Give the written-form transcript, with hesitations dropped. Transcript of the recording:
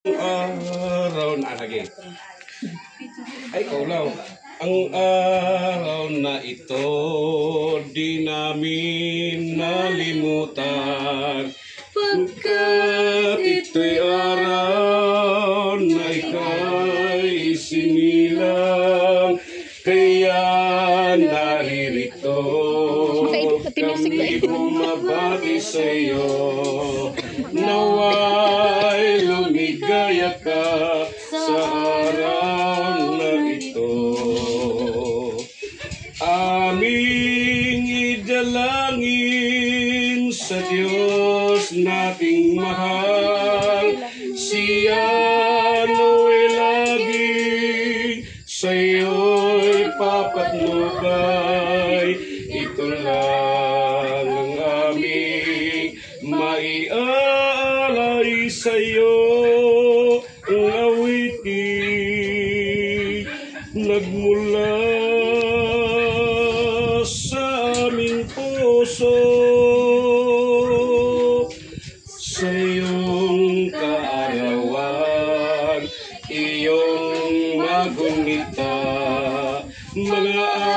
Araw na lagi. Ay, ikaw lang. Ang araw na ito di namin nalimutan. Pagkat ito'y araw na ika'y sinilang, kaya naririto kami bumabati sa'yo. Nawa'y lumigaya ka sa araw na ito. Aming idalangin sa Diyos nating mahal, siya nawa'y laging sa'yo'y papatnubay. Ito lang ang aming maialay sa'yo, ang awitin nagmula sa aming puso. Sa iyong kaarawan, iyong magunita, mga